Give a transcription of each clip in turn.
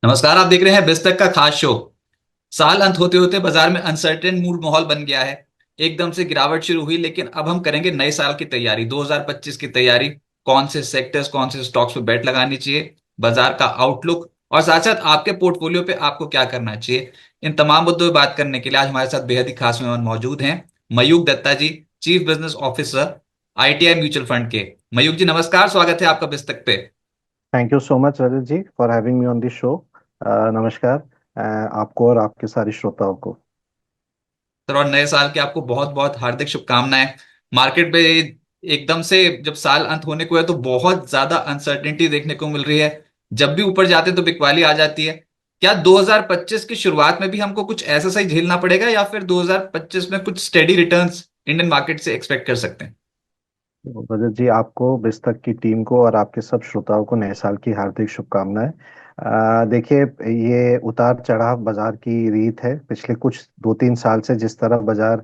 नमस्कार। आप देख रहे हैं बिस्तक का खास शो। साल अंत होते होते बाजार में अनसर्टेन मूड माहौल बन गया है। एकदम से गिरावट शुरू हुई, लेकिन अब हम करेंगे नए साल की तैयारी, 2025 की तैयारी। कौन से सेक्टर्स, कौन से स्टॉक्स पे बेट लगानी चाहिए, बाजार का आउटलुक, और साथ साथ आपके पोर्टफोलियो पे आपको क्या करना चाहिए। इन तमाम मुद्दों पर बात करने के लिए आज हमारे साथ बेहद ही खास मेहमान मौजूद हैं। Mayukh Dutta ji, chief business officer, ITI mutual fund के। मयूख जी नमस्कार, स्वागत है आपका बिस्तक पे। Thank you so much Rajat ji for having me on this show. नमस्कार। आपको और आपके सारे श्रोताओं को। सर, और नए साल की आपको बहुत बहुत हार्दिक शुभकामनाएं। मार्केट पे एकदम से जब साल अंत होने को है तो बहुत ज्यादा अनसर्टेनिटी देखने को मिल रही है। जब भी ऊपर जाते हैं तो बिकवाली आ जाती है। क्या 2025 की शुरुआत में भी हमको कुछ ऐसा सही झेलना पड़ेगा, या फिर 2025 में कुछ स्टेडी रिटर्न्स इंडियन मार्केट से एक्सपेक्ट कर सकते हैं? तो रजत जी, आपको, बिस्तक की टीम को और आपके सब श्रोताओं को नए साल की हार्दिक शुभकामनाएं। देखिए, ये उतार चढ़ाव बाजार की रीत है। पिछले कुछ 2-3 साल से जिस तरह बाजार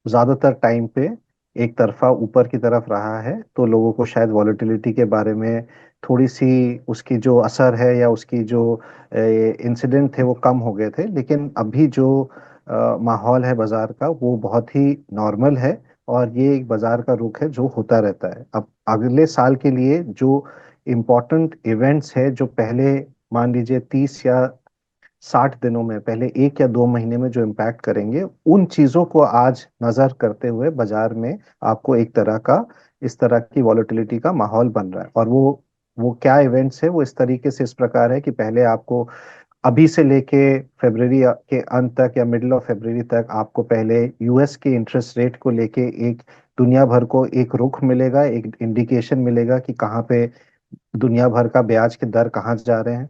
ज्यादातर टाइम पे एक तरफा ऊपर की तरफ रहा है, तो लोगों को शायद वॉलेटिलिटी के बारे में थोड़ी सी, उसकी जो असर है या उसकी जो इंसिडेंट थे वो कम हो गए थे। लेकिन अभी जो माहौल है बाजार का वो बहुत ही नॉर्मल है। और ये एक बाजार का रुख है जो होता रहता है। अब अगले साल के लिए जो इम्पोर्टेंट इवेंट्स है, जो पहले मान लीजिए 30 या 60 दिनों में, पहले 1 या 2 महीने में जो इम्पैक्ट करेंगे, उन चीजों को आज नजर करते हुए बाजार में आपको एक तरह का, इस तरह की वॉलेटिलिटी का माहौल बन रहा है। और वो क्या इवेंट्स है, वो इस तरीके से इस प्रकार है कि पहले आपको अभी से लेके फरवरी के अंत तक या मिडिल ऑफ फरवरी तक आपको पहले यूएस के इंटरेस्ट रेट को लेके एक दुनिया भर को एक रुख मिलेगा, एक इंडिकेशन मिलेगा कि कहाँ पे दुनिया भर का ब्याज के दर कहाँ जा रहे हैं।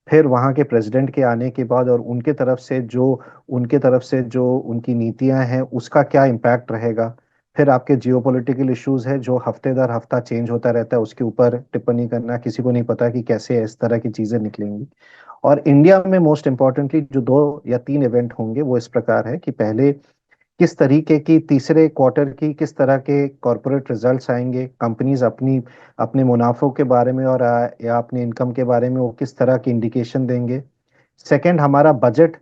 फिर वहां के प्रेसिडेंट के आने के बाद और उनके तरफ से जो उनकी नीतियां हैं उसका क्या इम्पैक्ट रहेगा। फिर आपके जियोपॉलिटिकल इश्यूज है जो हफ्ते दर हफ्ता चेंज होता रहता है, उसके ऊपर टिप्पणी करना किसी को नहीं पता कि कैसे इस तरह की चीजें निकलेंगी। और इंडिया में मोस्ट इम्पोर्टेंटली जो 2 या 3 इवेंट होंगे वो इस प्रकार है कि पहले किस तरीके की तीसरे क्वार्टर की किस तरह के कॉरपोरेट रिजल्ट्स आएंगे, कंपनीज अपनी अपने मुनाफों के बारे में और या अपने इनकम के बारे में वो किस तरह की इंडिकेशन देंगे। सेकंड, हमारा बजट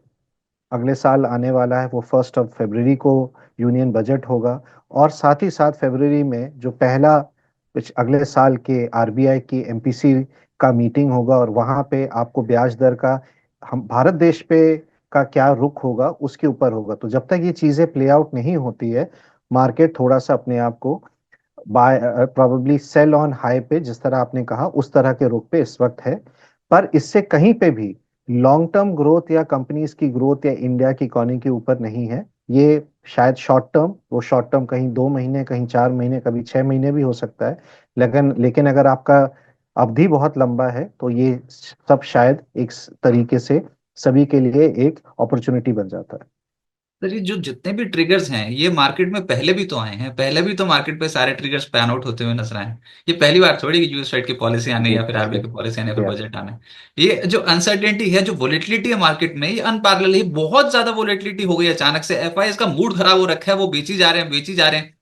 अगले साल आने वाला है, वो 1 फरवरी को यूनियन बजट होगा। और साथ ही साथ फरवरी में जो पहला अगले साल के आरबीआई की एमपीसी का मीटिंग होगा, और वहां पे आपको ब्याज दर का, हम भारत देश पे का क्या रुख होगा उसके ऊपर होगा। तो जब तक ये चीजें प्ले आउट नहीं होती है, मार्केट थोड़ा सा अपने आप को buy probably sell on high पे, जिस तरह आपने कहा उस तरह के रुख पे इस वक्त है। पर इससे कहीं पे भी लॉन्ग टर्म ग्रोथ या कंपनीज की ग्रोथ या इंडिया की इकोनॉमी के ऊपर नहीं है। ये शायद शॉर्ट टर्म, वो शॉर्ट टर्म कहीं 2 महीने, कहीं 4 महीने, कभी 6 महीने भी हो सकता है। लेकिन अगर आपका अवधि बहुत लंबा है तो ये सब शायद एक तरीके से सभी के लिए एक अपॉर्चुनिटी बन जाता है। सर, ये जो जितने भी ट्रिगर्स हैं ये मार्केट में पहले भी तो आए हैं, पहले भी तो मार्केट पे सारे ट्रिगर्स पैन आउट होते हुए नजर आए हैं। ये पहली बार थोड़ी कि यूएस फेड की पॉलिसी आने, जी या फिर जी। आरबीआई की पॉलिसी आने, या फिर यस। बजट आने। ये जो अनसर्टेनिटी है, जो वोलेटिलिटी है मार्केट में, ये अनपैरेलल है। बहुत ज्यादा वोलेटिलिटी हो गई अचानक से। एफआईएस का मूड खराब हो रखा है, वो बेची जा रहे हैं, बेची जा रहे हैं।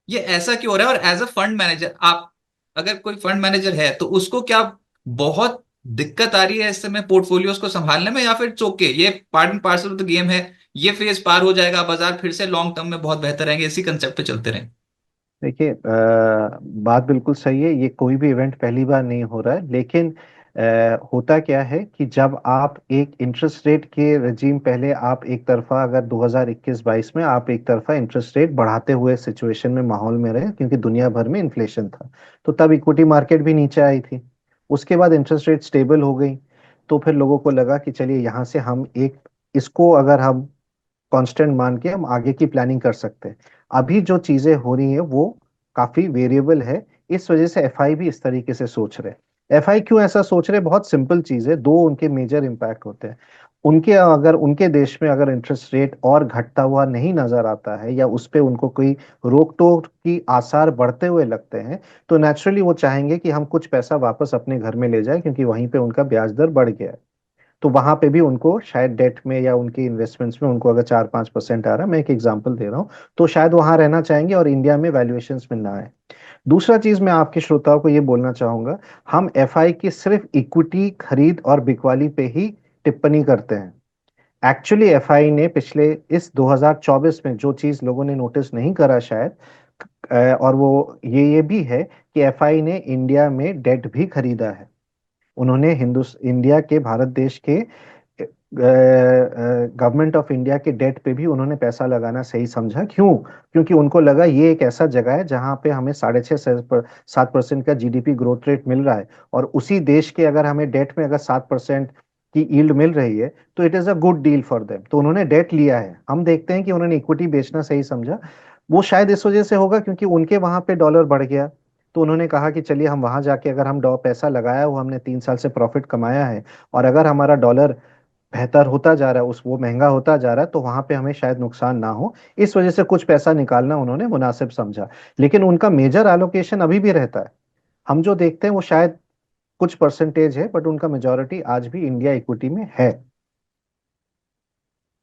ये ऐसा क्यों हो रहा है? और एज अ फंड मैनेजर, आप अगर कोई फंड मैनेजर है तो उसको क्या बहुत दिक्कत आ रही है इस समय पोर्टफोलियोज को संभालने में, या फिर चौके ये part and parcel of the game है, ये फेज पार हो जाएगा, बाजार फिर से लॉन्ग टर्म में बहुत बेहतर रहेंगे, इसी कंसेप्ट पे चलते रहेंगे? देखिए, बात बिल्कुल सही है। ये कोई भी इवेंट पहली बार नहीं हो रहा है। लेकिन होता क्या है कि जब आप एक इंटरेस्ट रेट के रजीम, पहले आप एक तरफा, अगर 2021-22 में आप एक तरफा इंटरेस्ट रेट बढ़ाते हुए सिचुएशन में, माहौल में रहे, क्योंकि दुनिया भर में इन्फ्लेशन था, तो तब इक्विटी मार्केट भी नीचे आई थी। उसके बाद इंटरेस्ट रेट स्टेबल हो गई, तो फिर लोगों को लगा कि चलिए यहाँ से हम एक, इसको अगर हम कांस्टेंट मान के हम आगे की प्लानिंग कर सकते हैं। अभी जो चीजें हो रही है वो काफी वेरिएबल है। इस वजह से एफआई भी इस तरीके से सोच रहे हैं। एफआई क्यों ऐसा सोच रहे हैं? बहुत सिंपल चीज है, दो उनके मेजर इम्पैक्ट होते हैं। उनके, अगर उनके देश में अगर इंटरेस्ट रेट और घटता हुआ नहीं नजर आता है, या उस पे उनको कोई रोक टोक की आसार बढ़ते हुए लगते हैं, तो नेचुरली वो चाहेंगे कि हम कुछ पैसा वापस अपने घर में ले जाएं, क्योंकि वहीं पे उनका ब्याज दर बढ़ गया है। तो वहां पे भी उनको शायद डेट में या उनके इन्वेस्टमेंट्स में उनको अगर 4-5% आ रहा है, मैं एक एग्जांपल दे रहा हूँ, तो शायद वहां रहना चाहेंगे और इंडिया में वैल्यूएशंस में ना आए। दूसरा चीज मैं आपके श्रोताओं को ये बोलना चाहूंगा, हम एफआई की सिर्फ इक्विटी खरीद और बिकवाली पे ही टिप्पणी करते हैं। एक्चुअली एफआई ने पिछले इस 2024 में जो चीज लोगों ने नोटिस नहीं करा शायद, और वो ये भी है कि एफआई ने इंडिया में डेट भी खरीदा है। उन्होंने इंडिया के, भारत देश के गवर्नमेंट ऑफ इंडिया के डेट पे भी उन्होंने पैसा लगाना सही समझा। क्यों? क्योंकि उनको लगा ये एक ऐसा जगह है जहां पे हमें 6.5 7% का जीडीपी ग्रोथ रेट मिल रहा है, और उसी देश के अगर हमें डेट में अगर 7% की यील्ड मिल रही है तो it is a good deal for them, तो उन्होंने डेट लिया है। हम देखते हैं कि उन्होंने इक्विटी बेचना सही समझा। वो शायद इस वजह से होगा क्योंकि उनके वहां पे डॉलर बढ़ गया, तो उन्होंने कहा कि चलिए हम वहां जाके, अगर हम पैसा लगाया वो हमने 3 साल से प्रॉफिट कमाया है, और अगर हमारा डॉलर बेहतर होता जा रहा है, उस वो महंगा होता जा रहा है, तो वहां पे हमें शायद नुकसान ना हो, इस वजह से कुछ पैसा निकालना उन्होंने मुनासिब समझा। लेकिन उनका मेजर एलोकेशन अभी भी रहता है। हम जो देखते हैं वो शायद कुछ परसेंटेज है, बट उनका मेजोरिटी आज भी इंडिया इक्विटी में है।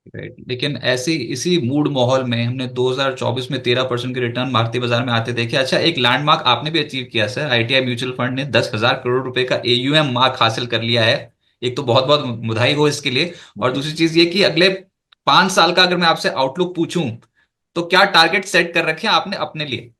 राइट, लेकिन ऐसे इसी मूड माहौल में हमने 2024 में 13% के रिटर्न भारतीय बाजार में आते देखे। अच्छा, एक लैंडमार्क आपने भी अचीव किया सर, आईटीआई म्यूचुअल फंड ने 10,000 करोड़ रुपए का एयूएम मार्क हासिल कर लिया है। एक तो बहुत बहुत बधाई हो इसके लिए। और जी। दूसरी चीज ये कि अगले 5 साल का अगर मैं आपसे आउटलुक पूछूं तो क्या टारगेट सेट कर रखे हैं आपने अपने लिए?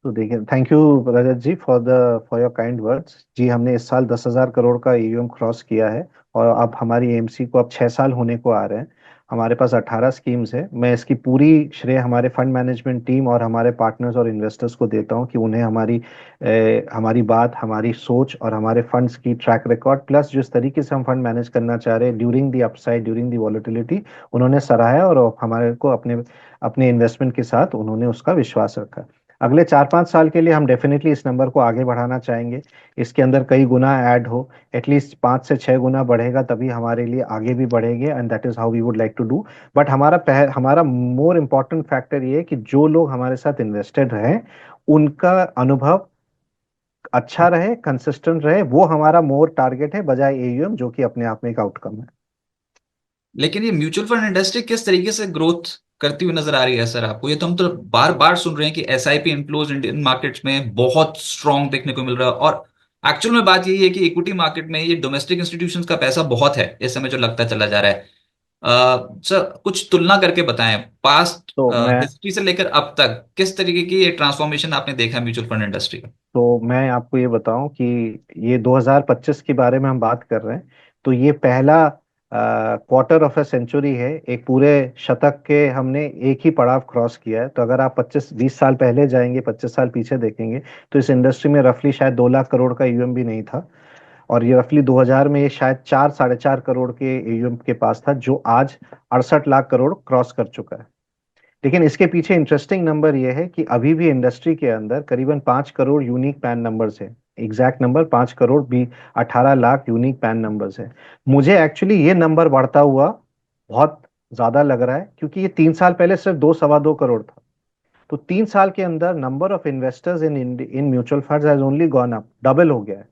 तो देखिए, thank you Rajat ji for your kind words जी। हमने इस साल 10,000 करोड़ का ईयूएम क्रॉस किया है, और अब हमारी एएमसी को अब 6 साल होने को आ रहे हैं। हमारे पास 18 स्कीम्स है। मैं इसकी पूरी श्रेय हमारे फंड मैनेजमेंट टीम और हमारे पार्टनर्स और इन्वेस्टर्स को देता हूं कि उन्हें हमारी बात, हमारी सोच और हमारे फंड्स की ट्रैक रिकॉर्ड, प्लस जिस तरीके से हम फंड मैनेज करना चाह रहे हैं during the upside, during the volatility, उन्होंने सराहा, और हमारे को अपने अपने इन्वेस्टमेंट के साथ उन्होंने उसका विश्वास रखा। अगले 4 5 साल के लिए हम डेफिनेटली इस नंबर को आगे बढ़ाना चाहेंगे। इसके अंदर कई गुना ऐड हो, एटलीस्ट 5 से 6 गुना बढ़ेगा, तभी हमारे लिए आगे भी बढ़ेंगे, and that is how we would like to do. But हमारा मोर इम्पोर्टेंट फैक्टर ये है कि जो लोग हमारे साथ इन्वेस्टेड रहे, उनका अनुभव अच्छा रहे, कंसिस्टेंट रहे, वो हमारा मोर टारगेट है, बजाय एयूएम, जो कि अपने आप में एक आउटकम है। लेकिन ये म्यूचुअल फंड इंडस्ट्री किस तरीके से ग्रोथ करती हुई नजर आ रही है सर आपको? ये तो हम तो बार बार सुन रहे हैं कि एसआईपी इनफ्लोज इंडियन मार्केट्स में बहुत स्ट्रांग देखने को मिल रहा है, और एक्चुअल में बात यही है कि इक्विटी मार्केट में ये डोमेस्टिक इंस्टीट्यूशंस का पैसा बहुत है इस समय जो लगता चला जा रहा है। सर कुछ तुलना करके बताएं, पास्ट तो मैं हिस्ट्री से लेकर अब तक किस तरीके की ये ट्रांसफॉर्मेशन आपने देखा म्यूचुअल फंड इंडस्ट्री का? तो मैं आपको ये बताऊं कि ये 2025 के बारे में हम बात कर रहे हैं, तो ये पहला क्वार्टर ऑफ अ सेंचुरी है। एक पूरे शतक के हमने एक ही पड़ाव क्रॉस किया है। तो अगर आप 25 20 साल पहले जाएंगे, 25 साल पीछे देखेंगे, तो इस इंडस्ट्री में रफली शायद 2 लाख करोड़ का यूएम भी नहीं था। और ये रफली 2000 में ये शायद 4 साढ़े 4 करोड़ के यूएम के पास था, जो आज 68 लाख करोड़ क्रॉस कर चुका है। लेकिन इसके पीछे इंटरेस्टिंग नंबर यह है कि अभी भी इंडस्ट्री के अंदर करीबन 5 करोड़ यूनिक पैन नंबर्स है। एग्जैक्ट नंबर 5 करोड़ भी 18 लाख यूनिक पैन नंबर्स है। मुझे एक्चुअली ये नंबर बढ़ता हुआ बहुत ज्यादा लग रहा है, क्योंकि ये 3 साल पहले सिर्फ 2 सवा 2 करोड़ था। तो 3 साल के अंदर number of investors in in mutual funds has only gone up, double हो गया है।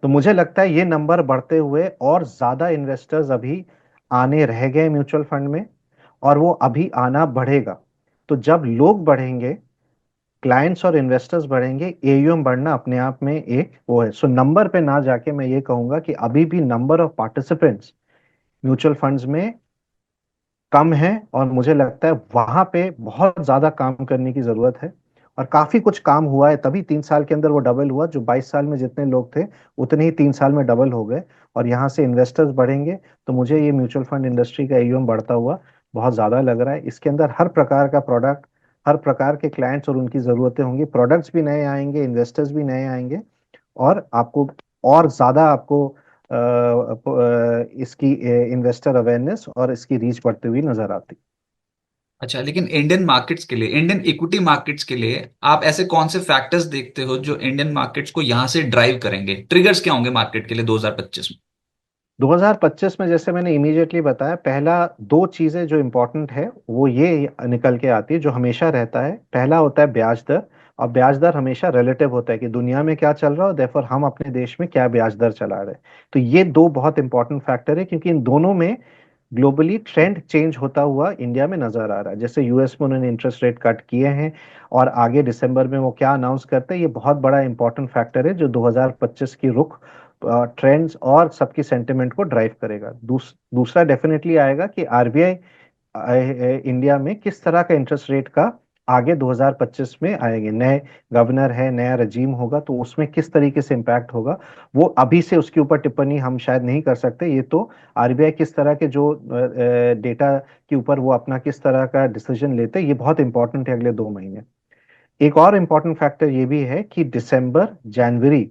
तो मुझे लगता है ये नंबर बढ़ते हुए और ज्यादा इन्वेस्टर्स अभी आने रह गए म्यूचुअल फंड में, और वो अभी आना बढ़ेगा। तो जब लोग बढ़ेंगे, क्लाइंट्स और इन्वेस्टर्स बढ़ेंगे, एयूएम बढ़ना अपने आप में एक वो है। सो नंबर पे ना जाके मैं ये कहूंगा कि अभी भी number of participants mutual funds में कम है, और मुझे लगता है वहां पे बहुत ज्यादा काम करने की जरूरत है। और काफी कुछ काम हुआ है, तभी 3 साल के अंदर वो डबल हुआ। जो 22 साल में जितने लोग थे, उतने ही 3 साल में डबल हो गए। और यहाँ से इन्वेस्टर्स बढ़ेंगे, तो मुझे ये म्यूचुअल फंड इंडस्ट्री का एयूएम बढ़ता हुआ बहुत ज्यादा लग रहा है। इसके अंदर हर प्रकार का प्रोडक्ट, हर प्रकार के क्लाइंट्स और उनकी जरूरतें होंगी, प्रोडक्ट्स भी नए आएंगे, इन्वेस्टर्स भी नए आएंगे, और आपको और ज्यादा आपको इसकी इन्वेस्टर अवेयरनेस और इसकी रीच बढ़ती हुई नजर आती। अच्छा, लेकिन इंडियन मार्केट्स के लिए, इंडियन इक्विटी मार्केट्स के लिए आप ऐसे कौन से फैक्टर्स देखते हो जो इंडियन मार्केट्स को यहां से ड्राइव करेंगे? ट्रिगर्स क्या होंगे मार्केट के लिए 2025 में? 2025 में जैसे मैंने इमीडिएटली बताया, पहला दो चीजें जो इंपॉर्टेंट है वो ये निकल के आती है, जो हमेशा रहता है। पहला होता है ब्याज दर। और ब्याज दर हमेशा रिलेटिव होता है कि दुनिया में क्या चल रहा है, देयरफॉर हम अपने देश में क्या ब्याज दर चला रहे हैं। तो ये दो बहुत इंपॉर्टेंट फैक्टर है, क्योंकि इन दोनों में ग्लोबली ट्रेंड चेंज होता हुआ इंडिया में नजर आ रहा है। जैसे यूएस में उन्होंने इंटरेस्ट रेट कट किए हैं, और आगे दिसंबर में वो क्या अनाउंस करते हैं, ये बहुत बड़ा इंपॉर्टेंट फैक्टर है जो 2025 की रुख, ट्रेंड्स और सबकी सेंटिमेंट को ड्राइव करेगा। दूसरा डेफिनेटली आएगा कि आरबीआई इंडिया में किस तरह का इंटरेस्ट रेट का आगे 2025 में आएंगे। नए गवर्नर है, नया रजीम होगा, तो उसमें किस तरीके से इम्पैक्ट होगा, वो अभी से उसके ऊपर टिप्पणी हम शायद नहीं कर सकते। ये तो आरबीआई किस तरह के जो डेटा के ऊपर वो अपना किस तरह का डिसीजन लेते हैं, ये बहुत इंपॉर्टेंट है अगले 2 महीने। एक और इम्पॉर्टेंट फैक्टर ये भी है कि दिसंबर जनवरी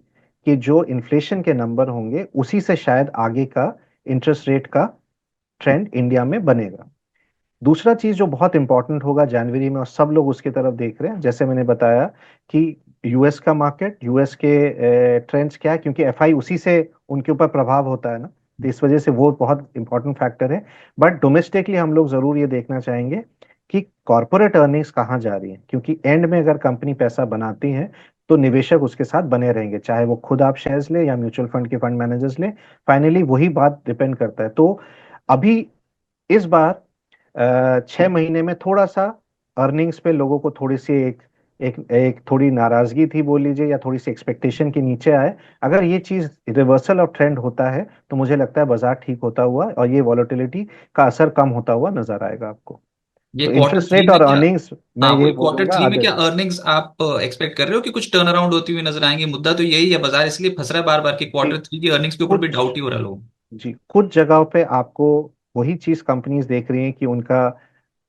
के जो इन्फ्लेशन के नंबर होंगे, उसी से शायद आगे का इंटरेस्ट रेट का ट्रेंड इंडिया में बनेगा। दूसरा चीज जो बहुत इंपॉर्टेंट होगा जनवरी में, और सब लोग उसकी तरफ देख रहे हैं, जैसे मैंने बताया कि यूएस का मार्केट, यूएस के ट्रेंड्स क्या है, क्योंकि एफआई उसी से उनके ऊपर प्रभाव होता है ना, तो इस वजह से वो बहुत इंपॉर्टेंट फैक्टर है। बट डोमेस्टिकली हम लोग जरूर ये देखना चाहेंगे कि कॉरपोरेट अर्निंग्स कहाँ जा रही हैं, क्योंकि एंड में अगर कंपनी पैसा बनाती है तो निवेशक उसके साथ बने रहेंगे, चाहे वो खुद आप शेयर्स ले या म्यूचुअल फंड के फंड मैनेजर्स ले, फाइनली वही बात डिपेंड करता है। तो अभी इस बार 6 महीने में थोड़ा सा अर्निंग्स पे लोगों को थोड़ी सी एक थोड़ी नाराजगी थी बोल लीजिए, या थोड़ी सी एक्सपेक्टेशन के नीचे आए। अगर ये चीज रिवर्सल ऑफ ट्रेंड होता है तो मुझे लगता है बाजार ठीक होता हुआ और ये वॉलेटिलिटी का असर कम होता हुआ नजर आएगा आपको। ये तो क्वार्टर इंटरेस्ट थ्री रेट में और क्या, अर्निंग्स मैं हाँ ये वही क्वार्टर बोलूंगा थ्री में आगे क्या बढ़ेगा। अर्निंग्स आप एक्सपेक्ट कर रहे हो कि कुछ टर्न अराउंड होती हुई नजर आएंगी? मुद्दा तो यही है, बाजार इसलिए फंस रहा है बार बार कि जी क्वार्टर थ्री की अर्निंग्स के ऊपर भी कुछ डाउट ही हो रहा है लोगों को। जी कुछ जगहों पे आपको वही चीज कंपनीज देख रही हैं कि उनका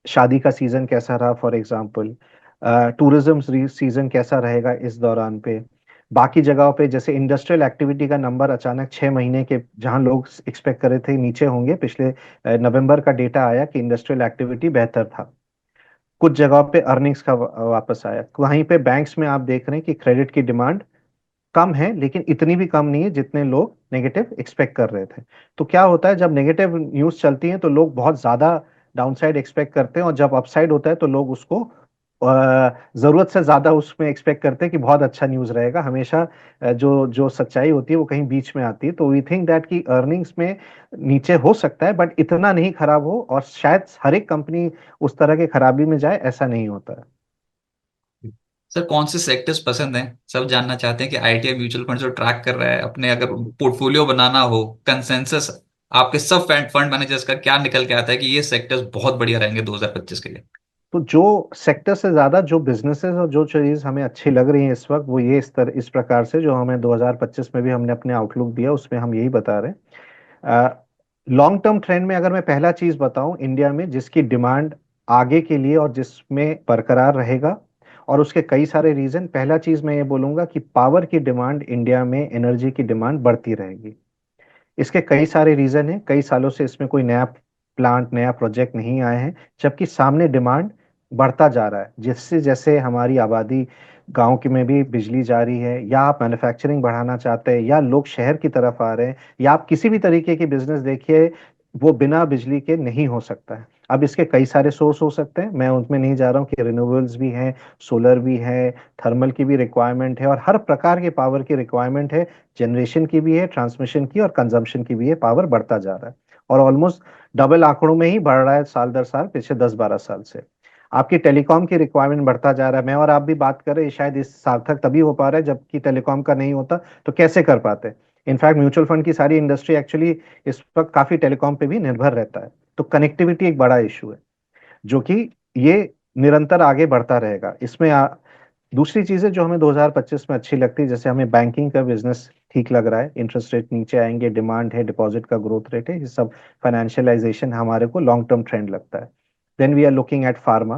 शादी का सीजन कैसा रहा, फॉर एग्जाम्पल टूरिज्म सीजन कैसा रहेगा इस दौरान पे। बाकी जगहों पे जैसे इंडस्ट्रियल एक्टिविटी का नंबर अचानक 6 महीने के, जहां लोग एक्सपेक्ट कर रहे थे नीचे होंगे, पिछले नवंबर का डेटा आया कि इंडस्ट्रियल एक्टिविटी बेहतर था। कुछ जगहों पे अर्निंग्स का वापस आया। वहीं पे बैंक्स में आप देख रहे हैं कि क्रेडिट की डिमांड कम है, लेकिन इतनी भी कम नहीं है जितने लोग नेगेटिव एक्सपेक्ट कर रहे थे। तो क्या होता है, जब नेगेटिव न्यूज चलती है तो लोग बहुत ज्यादा डाउनसाइड एक्सपेक्ट करते हैं, और जब अपसाइड होता है तो लोग उसको जरूरत से ज्यादा उसमें एक्सपेक्ट करते हैं कि बहुत अच्छा न्यूज रहेगा। हमेशा जो जो सच्चाई होती है वो कहीं बीच में आती है। तो वी थिंक दैट कि अर्निंग्स में नीचे हो सकता है, बट इतना नहीं खराब हो, और शायद हर एक कंपनी उस तरह के खराबी में जाए, ऐसा नहीं होता है। सर कौन से सेक्टर्स पसंद हैं? सब जानना चाहते हैं कि आईटीआई म्यूचुअल फंड जो ट्रैक कर रहा है, अपने अगर पोर्टफोलियो बनाना हो, कंसेंसस आपके सब फंड मैनेजर्स का क्या निकल के आता है कि ये सेक्टर्स बहुत बढ़िया रहेंगे 2025 के लिए? तो जो सेक्टर से ज्यादा जो बिजनेसेस और जो चीज हमें अच्छी लग रही है इस वक्त, वो ये इस प्रकार से, जो हमें 2025 में भी हमने अपने आउटलुक दिया उसमें हम यही बता रहे हैं। लॉन्ग टर्म ट्रेंड में अगर मैं पहला चीज बताऊं इंडिया में जिसकी डिमांड आगे के लिए और जिसमें बरकरार रहेगा, और उसके कई सारे रीजन, पहला चीज मैं ये बोलूंगा कि पावर की डिमांड इंडिया में, एनर्जी की डिमांड बढ़ती रहेगी। इसके कई सारे रीजन हैं, कई सालों से इसमें कोई नया प्लांट, नया प्रोजेक्ट नहीं आए हैं, जबकि सामने डिमांड बढ़ता जा रहा है। जिससे जैसे हमारी आबादी गांव की में भी बिजली जा रही है, या आप मैन्युफैक्चरिंग बढ़ाना चाहते हैं, या लोग शहर की तरफ आ रहे हैं, या आप किसी भी तरीके की बिजनेस देखिए, वो बिना बिजली के नहीं हो सकता है। अब इसके कई सारे सोर्स हो सकते हैं, मैं उनमें नहीं जा रहा हूँ कि रिन्यूएबल्स भी हैं, सोलर भी है, थर्मल की भी रिक्वायरमेंट है, और हर प्रकार के पावर की रिक्वायरमेंट है। जनरेशन की भी है, ट्रांसमिशन की और कंजम्पशन की भी है। पावर बढ़ता जा रहा है, और ऑलमोस्ट डबल आंकड़ों में ही बढ़ रहा है साल दर साल पिछले 10-12 साल से। आपकी टेलीकॉम की रिक्वायरमेंट बढ़ता जा रहा है। मैं और आप भी बात कर रहे हैं, शायद इस सार्थक तभी हो पा रहा है जबकि टेलीकॉम का नहीं होता, तो कैसे कर पाते? इनफैक्ट म्यूचुअल फंड की सारी इंडस्ट्री एक्चुअली इस वक्त काफी टेलीकॉम पे भी निर्भर रहता है। तो कनेक्टिविटी एक बड़ा इशू है, जो कि ये निरंतर आगे बढ़ता रहेगा। इसमें दूसरी चीजें जो हमें 2025 में अच्छी लगती है, जैसे हमें बैंकिंग का बिजनेस ठीक लग रहा है, इंटरेस्ट रेट नीचे आएंगे, डिमांड है, डिपॉजिट का ग्रोथ रेट है, ये सब फाइनेंशियलाइजेशन हमारे को लॉन्ग टर्म ट्रेंड लगता है। Then we are looking at pharma,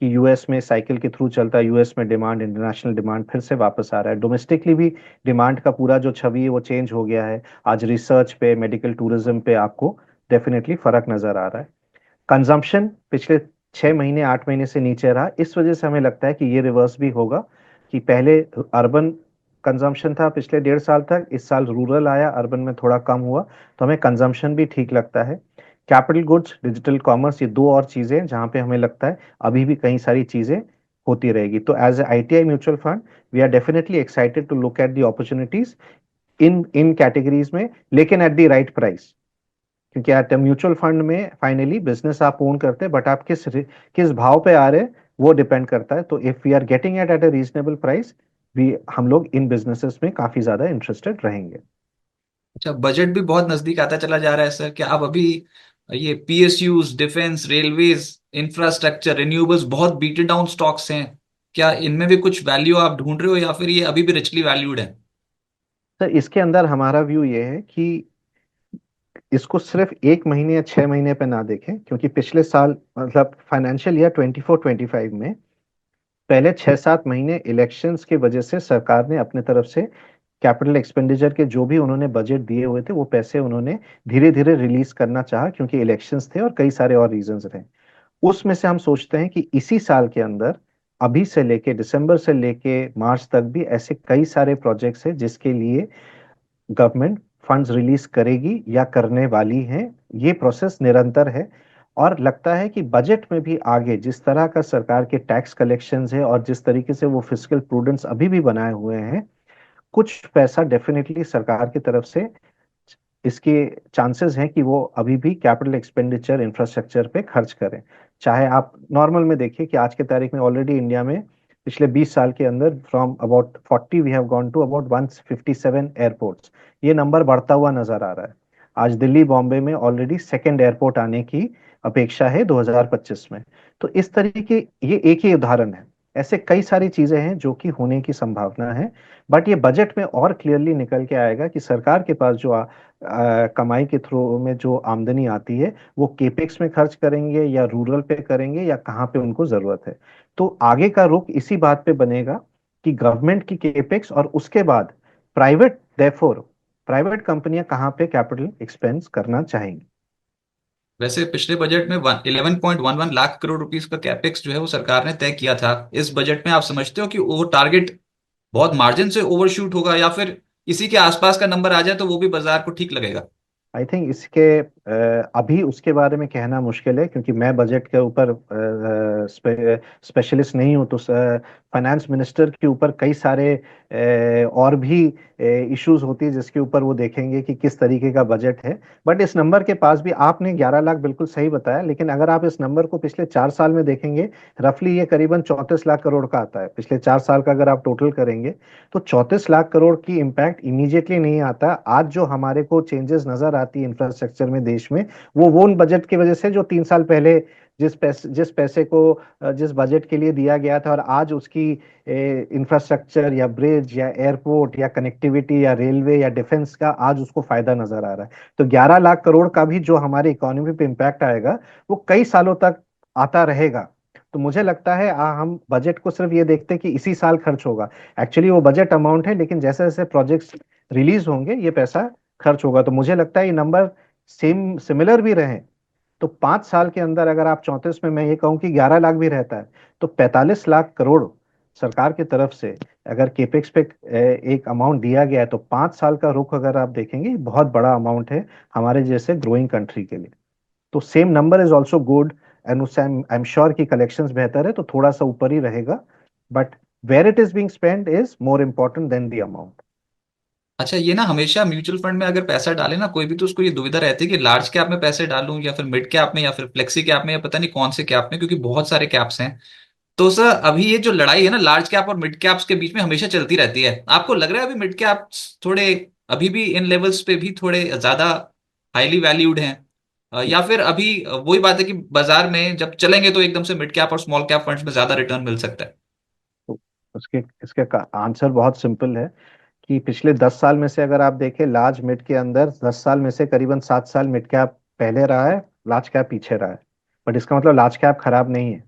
कि यूएस में साइकिल के थ्रू चलता है, यूएस में डिमांड, इंटरनेशनल डिमांड फिर से वापस आ रहा है। डोमेस्टिकली भी डिमांड का पूरा जो छवि है वो चेंज हो गया है। आज रिसर्च पे, मेडिकल टूरिज्म पे आपको डेफिनेटली फर्क नजर आ रहा है। कंजम्पशन पिछले 6 महीने, 8 महीने से नीचे रहा, इस वजह से हमें लगता है कि ये रिवर्स भी होगा। कि पहले अर्बन कंजम्पशन था पिछले 1.5 साल तक, इस साल रूरल आया, अर्बन में थोड़ा कम हुआ, तो हमें कंजम्पशन भी ठीक लगता है। कैपिटल गुड्स, डिजिटल कॉमर्स, ये दो और चीजें हैं जहां पे हमें लगता है अभी भी कई सारी चीजें होती रहेगी। तो as a ITI mutual fund, we are definitely excited to look at the opportunities in in categories में, लेकिन एट द राइट प्राइस। क्योंकि एट म्यूचुअल फंड में फाइनली बिजनेस आप ओन करते हैं, बट आप किस भाव पे आ रहे हैं वो डिपेंड करता है। तो if we are getting it at a reasonable price, भी हम लोग इन बिजनेसेस में काफी ज्यादा इंटरेस्टेड रहेंगे। अच्छा, बजट भी बहुत नजदीक आता चला जा रहा है सर। क्या आप अभी ये PSUs, defence, railways, infrastructure, renewables बहुत बीटेड डाउन स्टॉक्स हैं, क्या इनमें भी कुछ वैल्यू आप ढूंढ रहे हो या फिर ये अभी भी रिचली वैल्यूड है? सर इसके अंदर हमारा व्यू ये है कि इसको सिर्फ एक महीने या 6 महीने पे ना देखें, क्योंकि पिछले साल मतलब फाइनेंशियल ईयर 24-25 में पहले 6-7 महीने इलेक्शंस की वजह से सरकार ने अपने तरफ से कैपिटल एक्सपेंडिचर के जो भी उन्होंने बजट दिए हुए थे वो पैसे उन्होंने धीरे धीरे रिलीज करना चाहा, क्योंकि इलेक्शंस थे और कई सारे और रीजंस रहे। उसमें से हम सोचते हैं कि इसी साल के अंदर, अभी से लेके दिसंबर से लेके मार्च तक भी ऐसे कई सारे प्रोजेक्ट्स हैं जिसके लिए गवर्नमेंट फंड्स रिलीज करेगी या करने वाली है। ये प्रोसेस निरंतर है। और लगता है कि बजट में भी आगे जिस तरह का सरकार के टैक्स कलेक्शंस है और जिस तरीके से वो फिस्कल प्रूडेंस अभी भी बनाए हुए हैं, कुछ पैसा डेफिनेटली सरकार की तरफ से इसके चांसेस हैं कि वो अभी भी कैपिटल एक्सपेंडिचर इंफ्रास्ट्रक्चर पे खर्च करें। चाहे आप नॉर्मल में देखिए कि आज के तारीख में ऑलरेडी इंडिया में पिछले 20 साल के अंदर from about 40 we have gone to about 157 airports. ये नंबर बढ़ता हुआ नजर आ रहा है। आज दिल्ली बॉम्बे में ऑलरेडी सेकेंड एयरपोर्ट आने की अपेक्षा है 2025 में। तो इस तरीके, ये एक ही उदाहरण है, ऐसे कई सारी चीजें हैं जो कि होने की संभावना है। बट ये बजट में और क्लियरली निकल के आएगा कि सरकार के पास जो कमाई के थ्रू में जो आमदनी आती है वो केपेक्स में खर्च करेंगे या रूरल पे करेंगे या कहाँ पे उनको जरूरत है। तो आगे का रुख इसी बात पे बनेगा कि गवर्नमेंट की केपेक्स और उसके बाद प्राइवेट, देयरफॉर प्राइवेट कंपनियां कहाँ पे कैपिटल एक्सपेंस करना चाहेंगी। वैसे पिछले बजट में 11.11 लाख करोड़ रुपीस का कैपेक्स जो है वो सरकार ने तय किया था। इस बजट में आप समझते हो कि वो टारगेट बहुत मार्जिन से ओवरशूट होगा, या फिर इसी के आसपास का नंबर आ जाए तो वो भी बाजार को ठीक लगेगा? आई थिंक इसके अभी उसके बारे में कहना मुश्किल है, क्योंकि मैं बजट के ऊपर स्पेशलिस्ट नहीं हूँ। तो फाइनेंस मिनिस्टर के ऊपर कई सारे और भी इश्यूज होती है जिसके ऊपर वो देखेंगे कि किस तरीके का बजट है। बट इस नंबर के पास भी आपने 11 लाख बिल्कुल सही बताया, लेकिन अगर आप इस नंबर को पिछले 4 साल में देखेंगे, रफली ये करीबन 34 लाख करोड़ का आता है। पिछले 4 साल का अगर आप टोटल करेंगे तो 34 लाख करोड़ की इम्पैक्ट इमीडिएटली नहीं आता। आज जो हमारे को चेंजेस नजर आती है इंफ्रास्ट्रक्चर में देश में, वो उन बजट की वजह से जो 3 साल पहले जिस पैसे को जिस बजट के लिए दिया गया था, और आज उसकी इंफ्रास्ट्रक्चर या ब्रिज या एयरपोर्ट या कनेक्टिविटी या रेलवे या डिफेंस का आज उसको फायदा नजर आ रहा है। तो 11 लाख करोड़ का भी जो हमारे इकोनॉमी पे इम्पैक्ट आएगा वो कई सालों तक आता रहेगा। तो मुझे लगता है हम बजट को सिर्फ ये देखते हैं कि इसी साल खर्च होगा। एक्चुअली वो बजट अमाउंट है, लेकिन जैसे जैसे प्रोजेक्ट्स रिलीज होंगे ये पैसा खर्च होगा। तो मुझे लगता है ये नंबर सेम सिमिलर भी रहे तो 5 साल के अंदर अगर आप 34 में मैं ये कहूँ कि 11 लाख भी रहता है तो 45 लाख करोड़ सरकार की तरफ से अगर केपेक्स पे एक अमाउंट दिया गया है, तो 5 साल का रुख अगर आप देखेंगे बहुत बड़ा अमाउंट है हमारे जैसे ग्रोइंग कंट्री के लिए। तो same number is also good. And उससे आई एम श्योर कि कलेक्शंस बेहतर है तो थोड़ा सा ऊपर ही रहेगा। But where it is being spend is more important than the amount. अच्छा, ये ना हमेशा म्यूचुअल फंड में अगर पैसा डाले ना कोई भी, तो उसको ये दुविधा रहती है कि लार्ज कैप में पैसे डालूं या फिर मिड कैप में या फिर फ्लेक्सी कैप में, या पता नहीं कौन से कैप में, क्योंकि बहुत सारे कैप्स हैं। तो सर अभी ये जो लड़ाई है ना लार्ज कैप और मिड कैप्स के बीच में हमेशा चलती रहती है, आपको लग रहा है अभी मिड कैप्स थोड़े अभी भी इन लेवल्स पे भी थोड़े ज्यादा हाईली वैल्यूड हैं, या फिर अभी वही बात है कि बाजार में जब चलेंगे तो एकदम से मिड कैप और स्मॉल कैप फंड्स में ज्यादा रिटर्न मिल सकता है? तो उसके इसके आंसर बहुत सिंपल है कि पिछले 10 साल में से अगर आप देखें लार्ज मिड के अंदर, 10 साल में से करीबन 7 साल मिड कैप पहले रहा है, लार्ज कैप पीछे रहा है। बट इसका मतलब लार्ज कैप खराब नहीं है।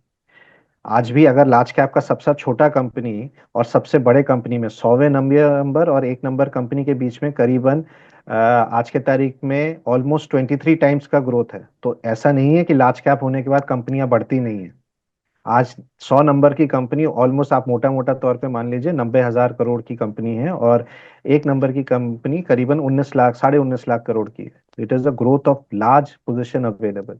आज भी अगर लार्ज कैप का सबसे छोटा कंपनी और सबसे बड़े कंपनी में 100वें नंबर और 1 नंबर कंपनी के बीच में करीबन आज के तारीख में ऑलमोस्ट 23 टाइम्स का ग्रोथ है। तो ऐसा नहीं है कि लार्ज कैप होने के बाद कंपनियां बढ़ती नहीं है। आज 100 नंबर की कंपनी ऑलमोस्ट आप मोटा मोटा तौर पे मान लीजिए 90,000 करोड़ की कंपनी है, और 1 नंबर की कंपनी करीबन 19 लाख, 19.5 लाख करोड़ की है। It is the growth of large position available.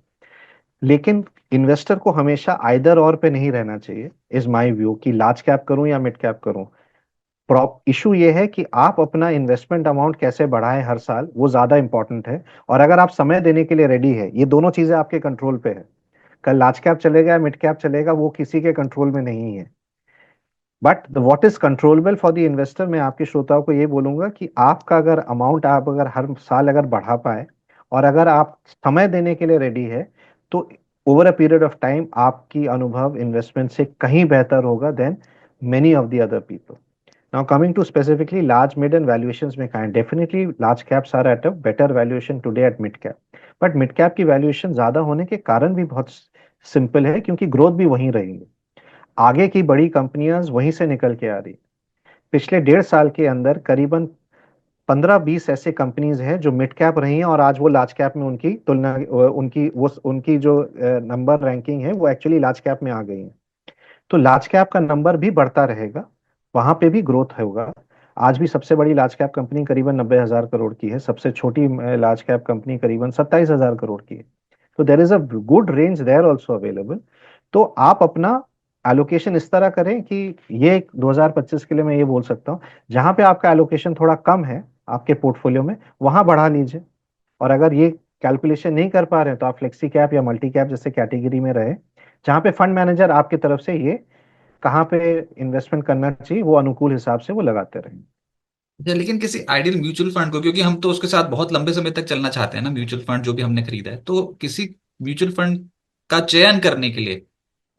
लेकिन इन्वेस्टर को हमेशा आइदर और पे नहीं रहना चाहिए, इज माई व्यू, कि लार्ज कैप करूं या मिड कैप करूं। इशू ये है कि आप अपना इन्वेस्टमेंट अमाउंट कैसे बढ़ाएं हर साल, वो ज्यादा इंपॉर्टेंट है। और अगर आप समय देने के लिए रेडी है, ये दोनों चीजें आपके कंट्रोल पे है। कल लार्ज कैप चलेगा या मिड कैप चलेगा, वो किसी के कंट्रोल में नहीं है। But what is controllable for the investor, मैं आपके श्रोताओं को ये बोलूंगा कि आपका अगर अमाउंट आप अगर हर साल अगर बढ़ा पाए, और अगर आप समय देने के लिए रेडी है, तो over a period of time आपकी अनुभव इन्वेस्टमेंट से कहीं बेहतर होगा then many of the other people. Now coming to specifically large mid and valuations में कहा, definitely large caps are at a better valuation today at mid cap, but mid cap की valuation ज्यादा होने के कारण भी बहुत सिंपल है, क्योंकि ग्रोथ भी वहीं रहेगी। आगे की बड़ी कंपनियां वहीं से निकल के आ रही। पिछले 1.5 साल के अंदर करीबन 15-20 ऐसे कंपनीज हैं जो मिड कैप रही हैं, और आज वो लार्ज कैप में उनकी तुलना, उनकी जो नंबर रैंकिंग है वो एक्चुअली लार्ज कैप में आ गई है। तो लार्ज कैप का नंबर भी बढ़ता रहेगा, वहां पे भी ग्रोथ होगा। आज भी सबसे बड़ी लार्ज कैप कंपनी करीबन 90,000 करोड़ की है, सबसे छोटी लार्ज कैप कंपनी करीबन 27,000 करोड़ की है। तो there is a good range there also available. तो आप अपना एलोकेशन इस तरह करें कि ये 2025 के लिए मैं ये बोल सकता हूँ, जहां पे आपका एलोकेशन थोड़ा कम है आपके पोर्टफोलियो में, वहां बढ़ा लीजिए। और अगर ये कैलकुलेशन नहीं कर पा रहे हैं, तो आप फ्लेक्सी कैप या मल्टी कैप जैसे कैटेगरी में रहे, जहां पे फंड मैनेजर आपकी तरफ से ये कहाँ पे इन्वेस्टमेंट करना चाहिए वो अनुकूल हिसाब से वो लगाते रहें। लेकिन किसी आइडियल म्यूचुअल फंड को, क्योंकि हम तो उसके साथ बहुत लंबे समय तक चलना चाहते हैं ना, म्यूचुअल फंड जो भी हमने खरीदा है, तो किसी म्यूचुअल फंड का चयन करने के लिए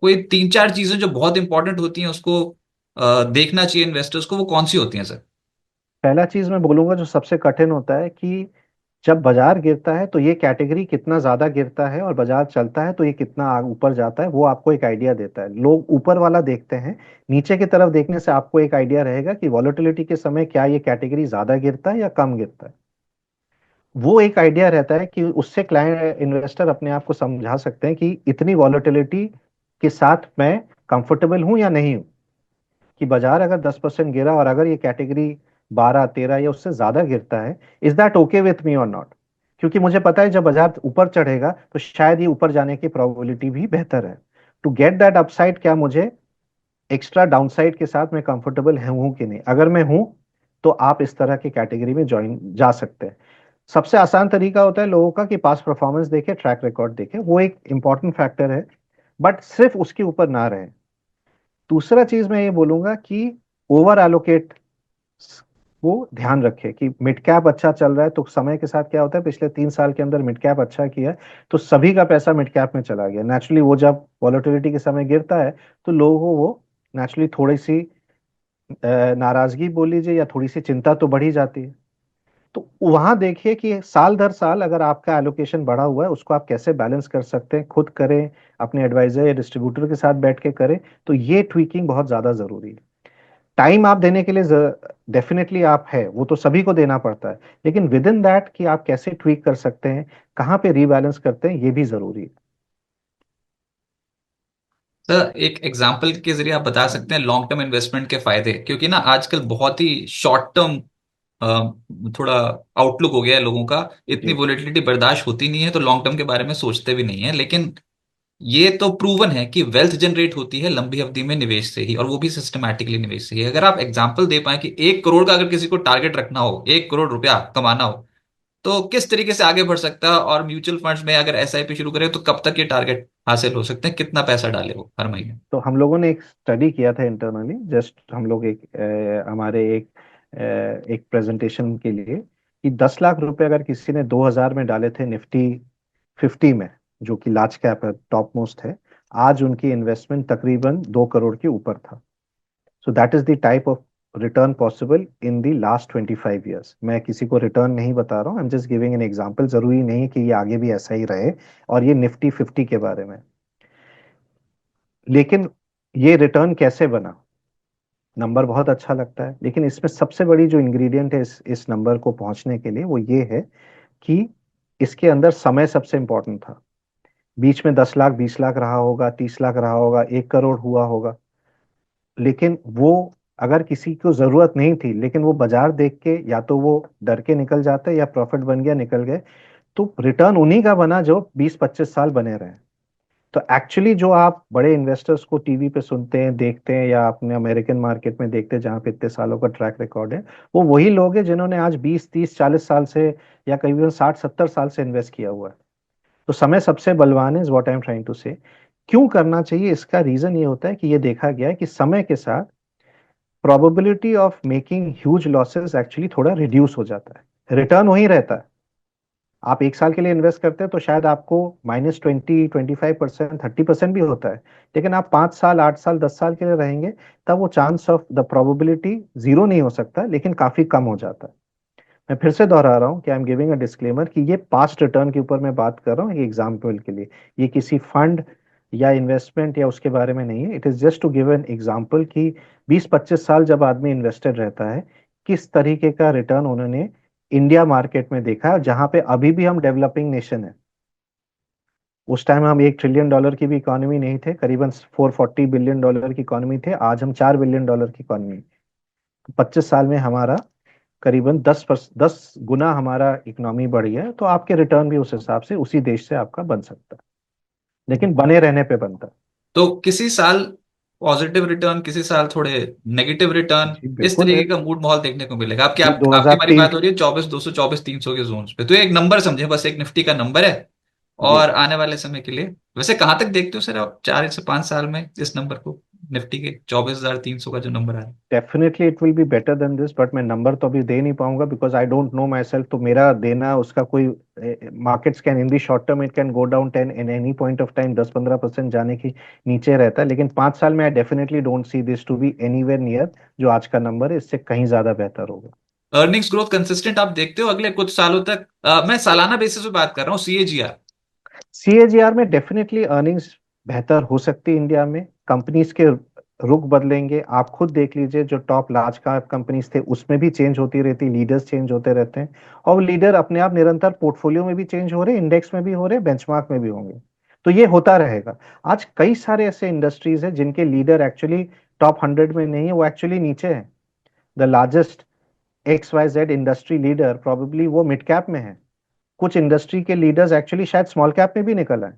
कोई तीन चार चीजें जो बहुत इंपॉर्टेंट होती हैं उसको देखना चाहिए इन्वेस्टर्स को, वो कौन सी होती हैं सर? पहला चीज मैं बोलूंगा जो सबसे कठिन होता है, कि जब बाजार गिरता है तो ये कैटेगरी कितना ज्यादा गिरता है, और बाजार चलता है तो ये कितना ऊपर जाता है, वो आपको एक आइडिया देता है। लोग ऊपर वाला देखते हैं, नीचे की तरफ देखने से आपको एक आइडिया रहेगा कि वॉलेटिलिटी के समय क्या ये कैटेगरी ज्यादा गिरता है या कम गिरता है। वो एक आइडिया रहता है कि उससे क्लाइंट इन्वेस्टर अपने आप को समझा सकते हैं कि इतनी वॉलेटिलिटी के साथ मैं कंफर्टेबल हूं या नहीं हूं। कि बाजार अगर 10% गिरा और अगर ये कैटेगरी 12-13 या उससे ज्यादा गिरता है, is that okay with me और नॉट। क्योंकि मुझे पता है जब बाजार ऊपर चढ़ेगा तो शायद ये ऊपर जाने की प्रोबेबिलिटी भी बेहतर है। टू गेट दैट अपसाइड, क्या मुझे एक्स्ट्रा डाउनसाइड के साथ मैं कंफर्टेबल हूं कि नहीं, अगर मैं हूं तो आप इस तरह की कैटेगरी में ज्वाइन जा सकते हैं। सबसे आसान तरीका होता है लोगों का कि पास परफॉर्मेंस देखे, ट्रैक रिकॉर्ड देखे, वो एक इंपॉर्टेंट फैक्टर है, बट सिर्फ उसके ऊपर ना रहे। दूसरा चीज मैं ये बोलूंगा कि ओवर एलोकेट वो ध्यान रखे कि मिड कैप अच्छा चल रहा है, तो समय के साथ क्या होता है, पिछले 3 साल के अंदर मिड कैप अच्छा किया है, तो सभी का पैसा मिड कैप में चला गया। नेचुरली वो जब वॉलेटिलिटी के समय गिरता है, तो लोगों को वो नेचुरली थोड़ी सी नाराजगी बोल लीजिए या थोड़ी सी चिंता तो बढ़ी जाती है। तो वहां देखिए कि साल दर साल अगर आपका एलोकेशन बढ़ा हुआ है, उसको आप कैसे बैलेंस कर सकते हैं, खुद करें, अपने एडवाइजर या डिस्ट्रीब्यूटर के साथ बैठ के करें। तो ये ट्वीकिंग बहुत ज्यादा जरूरी है। टाइम आप देने के लिए डेफिनेटली आप है, वो तो सभी को देना पड़ता है, लेकिन विद इन दैट कि आप कैसे ट्वीक कर सकते हैं, कहाँ पे रीबैलेंस करते हैं, ये भी जरूरी है। सर एक एग्जांपल के जरिए आप बता सकते हैं लॉन्ग टर्म इन्वेस्टमेंट के फायदे, क्योंकि ना आजकल बहुत ही शॉर्ट टर्म थोड़ा आउटलुक हो गया है लोगों का, इतनी जी। वोलेटिलिटी बर्दाश्त होती नहीं है, तो लॉन्ग टर्म के बारे में सोचते भी नहीं है। लेकिन ये तो प्रूवन है कि वेल्थ जनरेट होती है लंबी अवधि में निवेश से ही, और वो भी सिस्टमैटिकली निवेश से ही। अगर आप एग्जांपल दे पाए कि 1 करोड़ का अगर किसी को टारगेट रखना हो, 1 करोड़ रुपया कमाना हो, तो किस तरीके से आगे बढ़ सकता है? और म्यूचुअल फंड्स में अगर एसआईपी शुरू करे तो कब तक ये टारगेट हासिल हो सकते हैं? कितना पैसा डाले वो हर महीने? तो हम लोगों ने एक स्टडी किया था इंटरनली, जस्ट हम लोग एक हमारे एक प्रेजेंटेशन के लिए, कि 10 लाख रुपए अगर किसी ने 2000 में डाले थे निफ्टी 50 में, जो कि लार्ज कैप है, टॉप मोस्ट है, आज उनकी इन्वेस्टमेंट तकरीबन 2 करोड़ के ऊपर था। So that is the type of return possible in the last 25 years. मैं किसी को रिटर्न नहीं बता रहा हूँ, I am just giving an example, जरूरी नहीं है कि ये आगे भी ऐसा ही रहे। और ये निफ्टी 50 के बारे में। लेकिन ये रिटर्न कैसे बना, नंबर बहुत अच्छा लगता है, लेकिन इसमें सबसे बड़ी जो इंग्रेडिएंट है इस नंबर को पहुंचने के लिए, वो ये है कि इसके अंदर समय सबसे इंपॉर्टेंट था। बीच में 10 लाख 20 लाख रहा होगा, 30 लाख रहा होगा, 1 करोड़ हुआ होगा, लेकिन वो अगर किसी को जरूरत नहीं थी, लेकिन वो बाजार देख के या तो वो डर के निकल जाते या प्रॉफिट बन गया निकल गए, तो रिटर्न उन्हीं का बना जो 20-25 साल बने रहे। तो एक्चुअली जो आप बड़े इन्वेस्टर्स को टीवी पे सुनते हैं, देखते हैं, या अपने अमेरिकन मार्केट में देखते हैं जहाँ पे इतने सालों का ट्रैक रिकॉर्ड है, वो वही लोग हैं जिन्होंने आज 20 30 40 साल से या करीबन 60 70 साल से इन्वेस्ट किया हुआ है। तो समय सबसे बलवान है, is what I am trying to say. क्यों करना चाहिए, इसका रीजन ये होता है कि ये देखा गया है कि समय के साथ probability of making huge losses actually थोड़ा रिड्यूस हो जाता है, रिटर्न वही रहता है। आप 1 साल के लिए इन्वेस्ट करते हैं तो शायद आपको -20 25% 30% भी होता है। लेकिन आप 5 साल 8 साल 10 साल के लिए रहेंगे, तब वो chance of the probability zero नहीं हो सकता, लेकिन काफी कम हो जाता है। मैं फिर से दोहरा रहा हूँ कि I am giving a disclaimer कि ये पास्ट रिटर्न के ऊपर मैं बात कर रहा हूँ, एक एग्जाम्पल के लिए। ये किसी फंड या इन्वेस्टमेंट या उसके बारे में नहीं है, it is just to give an example कि 20 25 साल जब आदमी इन्वेस्टेड रहता है, किस तरीके का रिटर्न उन्होंने इंडिया मार्केट में देखा है, जहां पे अभी भी हम डेवलपिंग नेशन है। उस टाइम हम $1 ट्रिलियन की भी इकोनॉमी नहीं थे, करीबन $440 बिलियन की इकोनॉमी थे, आज हम $4 बिलियन की इकोनॉमी। 25 साल में हमारा करीबन 10 गुना हमारा इकोनॉमी बढ़ी है। तो आपके रिटर्न भी उस हिसाब से उसी देश से आपका बन सकता है, लेकिन बने रहने पे बनता है। तो किसी साल पॉजिटिव रिटर्न, किसी साल थोड़े नेगेटिव रिटर्न, जी इस बिल्कुल है। तरीके का मूड माहौल देखने को मिलेगा। आपकी जी आपकी हमारी 2003। बात हो रही है 24 200 24 300 के जोन पे। तो ये एक नंबर समझे, बस एक निफ्टी का नंबर है। जी और आने वाले समय के लिए वैसे कहाँ तक देखते हो सर आप 4 से 5 साल में इस नंबर को, निफ्टी के 24,300 का जो नंबर है? Definitely it will be better than this, but मैं नंबर तो अभी दे नहीं पाऊंगा because I don't know my self. तो मेरा देना उसका कोई, markets can in the short term it can go down 10 in any point of time, 10 15% जाने की नीचे रहता है। लेकिन 5 साल में I definitely don't see this to be anywhere near जो आज का नंबर है, इससे कहीं ज्यादा बेहतर होगा। अर्निंग्स ग्रोथ कंसिस्टेंट आप देखते हो अगले कुछ सालों तक? मैं सालाना बेसिस पे बात कर रहा हूँ, सीएजीआर। सीएजीआर में डेफिनेटली अर्निंग्स बेहतर हो सकती है इंडिया में। कंपनीज के रुख बदलेंगे, आप खुद देख लीजिए जो टॉप लार्ज कैप कंपनीज थे उसमें भी चेंज होती रहती, लीडर्स चेंज होते रहते हैं। और लीडर अपने आप निरंतर पोर्टफोलियो में भी चेंज हो रहे हैं, इंडेक्स में भी हो रहे हैं, बेंचमार्क में भी होंगे। तो ये होता रहेगा। आज कई सारे ऐसे इंडस्ट्रीज हैं जिनके लीडर एक्चुअली टॉप 100 में नहीं है, वो एक्चुअली नीचे है। The largest XYZ industry leader probably वो मिड कैप में है। कुछ इंडस्ट्री के लीडर्स एक्चुअली शायद स्मॉल कैप में भी निकल आए।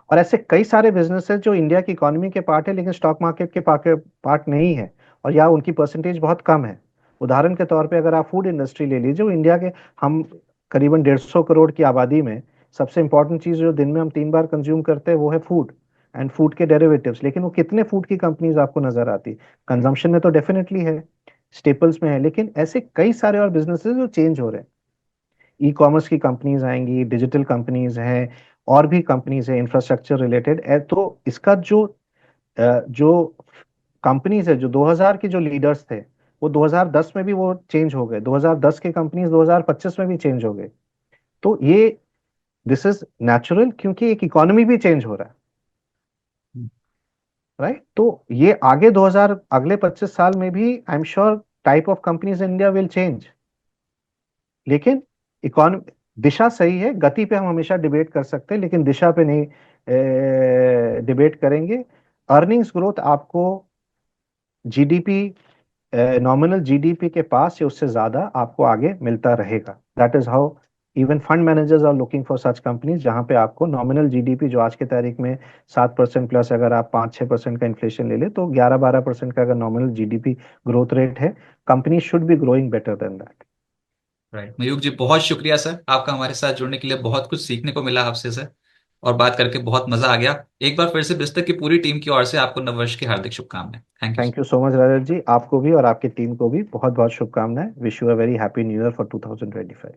और ऐसे कई सारे बिजनेसेस जो इंडिया की इकोनॉमी के पार्ट है लेकिन स्टॉक मार्केट के पार्ट नहीं है, और या उनकी परसेंटेज बहुत कम है। उदाहरण के तौर पे अगर आप फूड इंडस्ट्री ले लीजिए, वो इंडिया के, हम करीबन 150 करोड़ की आबादी में सबसे इंपॉर्टेंट चीज जो दिन में हम 3 बार कंज्यूम करते हैं वो है फूड एंड फूड के डेरिवेटिव्स। लेकिन वो कितने फूड की कंपनीज आपको नजर आती? कंजम्पशन में तो डेफिनेटली है, स्टेपल्स में है, लेकिन ऐसे कई सारे और बिजनेसेस जो चेंज हो रहे हैं। ई कॉमर्स की कंपनीज आएंगी, डिजिटल कंपनीज हैं, और भी कंपनीज हैं इंफ्रास्ट्रक्चर रिलेटेड। तो इसका जो कंपनीज है, जो 2000 के जो लीडर्स थे, वो 2010 में भी वो चेंज हो गए, 2010 के कंपनीज 2025 में भी चेंज हो गए। तो ये, दिस इज नेचुरल, क्योंकि एक इकोनॉमी भी चेंज हो रहा है, राइट? तो ये आगे 2000 अगले 25 साल में भी आई am sure type of companies in India will change. लेकिन इकोनॉमी, दिशा सही है, गति पे हम हमेशा डिबेट कर सकते हैं लेकिन दिशा पे नहीं डिबेट करेंगे। अर्निंग्स ग्रोथ आपको जीडीपी, नॉमिनल जीडीपी के पास या उससे ज्यादा आपको आगे मिलता रहेगा। That is how even fund managers are looking for such companies, जहां पे आपको नॉमिनल जीडीपी जो आज के तारीख में 7% प्लस, अगर आप 5 6% का इन्फ्लेशन ले ले तो 11 12% का अगर नॉमिनल जीडीपी ग्रोथ रेट है, company should be growing better than that. Right Mayukh ji, बहुत शुक्रिया सर आपका हमारे साथ जुड़ने के लिए। बहुत कुछ सीखने को मिला आपसे सर, और बात करके बहुत मजा आ गया। एक बार फिर से बिस्तर की पूरी टीम की ओर से आपको नववर्ष की हार्दिक शुभकामनाएं। Thank you. Thank you so much Rajat ji, आपको भी और आपकी टीम को भी बहुत बहुत शुभकामनाएं। Wish you a very happy new year for 2025।